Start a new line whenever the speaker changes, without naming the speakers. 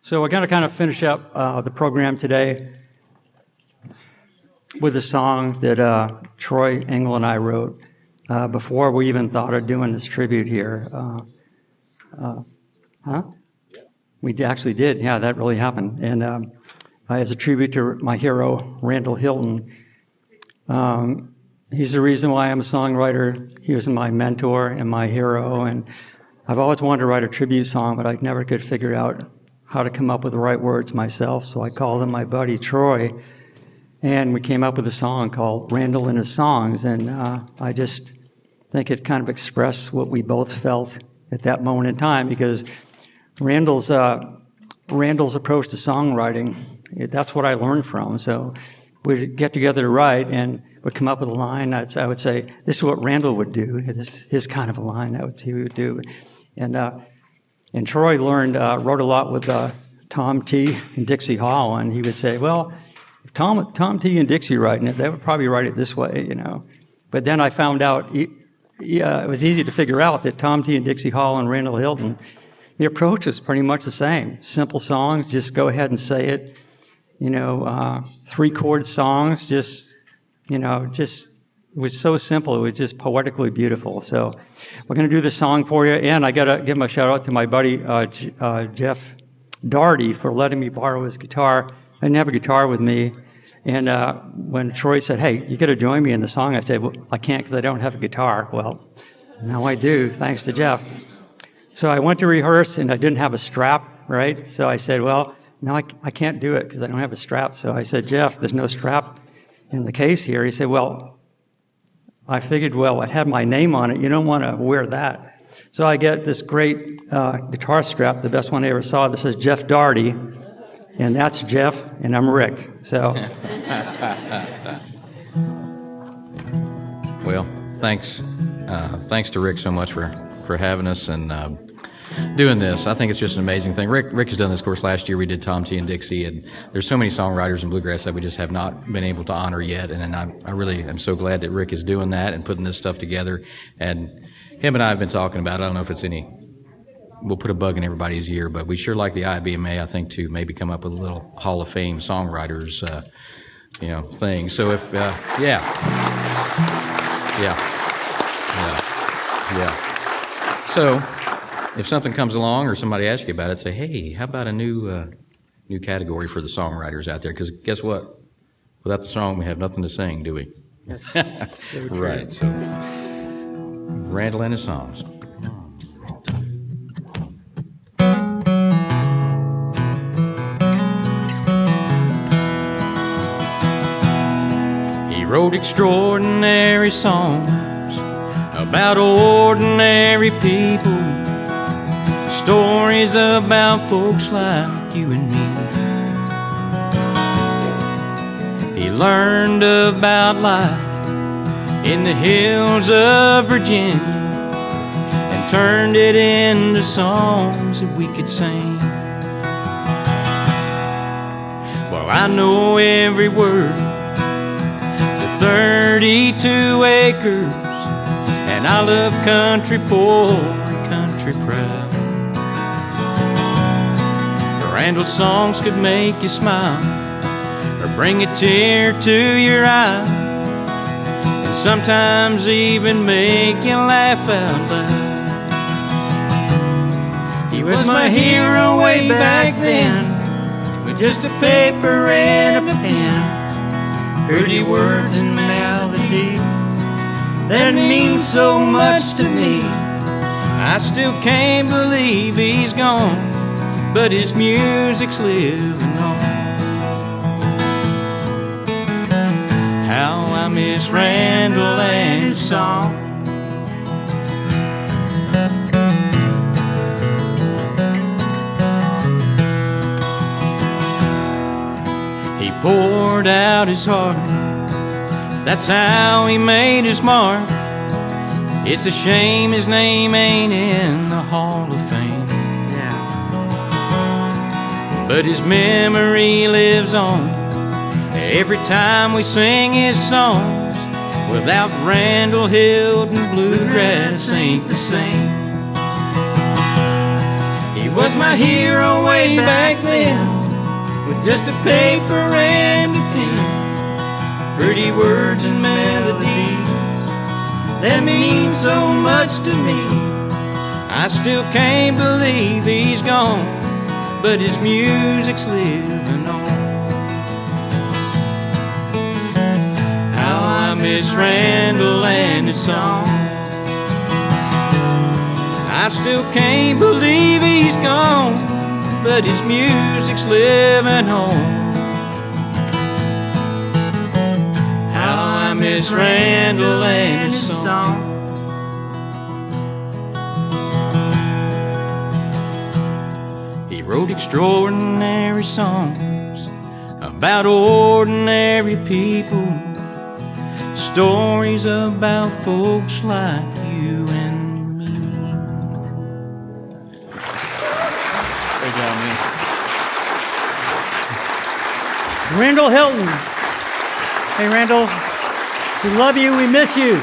So we're going to kind of finish up the program today with a song that Troy, Engle, and I wrote before we even thought of doing this tribute here. We actually did. Yeah, that really happened. And as a tribute to my hero, Randall Hylton. He's the reason why I'm a songwriter. He was my mentor and my hero. And I've always wanted to write a tribute song, but I never could figure out how to come up with the right words myself. So I called him my buddy, Troy. And we came up with a song called Randall and His Songs. And I just think it kind of expressed what we both felt at that moment in time, because Randall's approach to songwriting, that's what I learned from. So we'd get together to write and would come up with a line. I would say, this is what Randall would do, his kind of a line that he would do. And Troy wrote a lot with Tom T. and Dixie Hall, and he would say, well, if Tom T. and Dixie writing it, they would probably write it this way, you know. But then I found out, it was easy to figure out that Tom T. and Dixie Hall and Randall Hylton, the approach is pretty much the same. Simple songs, just go ahead and say it. You know, 3-chord songs, it was so simple. It was just poetically beautiful. So we're going to do this song for you. And I got to give him a shout out to my buddy, Jeff Daugherty, for letting me borrow his guitar. I didn't have a guitar with me. And when Troy said, hey, you got to join me in the song, I said, well, I can't because I don't have a guitar. Well, now I do, thanks to Jeff. So I went to rehearse and I didn't have a strap, right? So I said, well, no, I can't do it because I don't have a strap. So I said, Jeff, there's no strap in the case here. He said, well, I figured, well, it had my name on it. You don't want to wear that. So I get this great guitar strap, the best one I ever saw, that says Jeff Daugherty, and that's Jeff, and I'm Rick. So.
Well, thanks to Rick so much for having us and doing this. I think it's just an amazing thing. Rick has done this course last year. We did Tom T. and Dixie, and there's so many songwriters in bluegrass that we just have not been able to honor yet. And I really am so glad that Rick is doing that and putting this stuff together. And him and I have been talking about it. I don't know if it's we'll put a bug in everybody's ear, but we sure like the IBMA, I think, to maybe come up with a little Hall of Fame songwriters, thing. So if, yeah. So if something comes along or somebody asks you about it, say, hey, how about a new category for the songwriters out there? Because guess what? Without the song, we have nothing to sing, do we? Right. So Randall and His Songs. He wrote extraordinary songs about ordinary people, stories about folks like you and me. He learned about life in the hills of Virginia and turned it into songs that we could sing. Well, I know every word to 32 acres, and I love country poor and country proud. Randall's songs could make you smile or bring a tear to your eye, and sometimes even make you laugh out loud. He was my hero way back then, with just a paper and a pen, pretty words and melodies that mean so much to me. I still can't believe he's gone, but his music's living on. How I miss Randall and his song. He poured out his heart, that's how he made his mark. It's a shame his name ain't in the Hall of Fame, but his memory lives on every time we sing his songs. Without Randall Hylton, bluegrass ain't the same. He
was my hero way back then, with just a paper and a pen, pretty words and melodies that mean so much to me. I still can't believe he's gone, but his music's living on. How I miss Randall and his song. I still can't believe he's gone, but his music's living on. How I miss Randall and his song. He wrote extraordinary songs about ordinary people, stories about folks like you and me. Great job, man.
Randall Hylton. Hey, Randall, we love you. We miss you.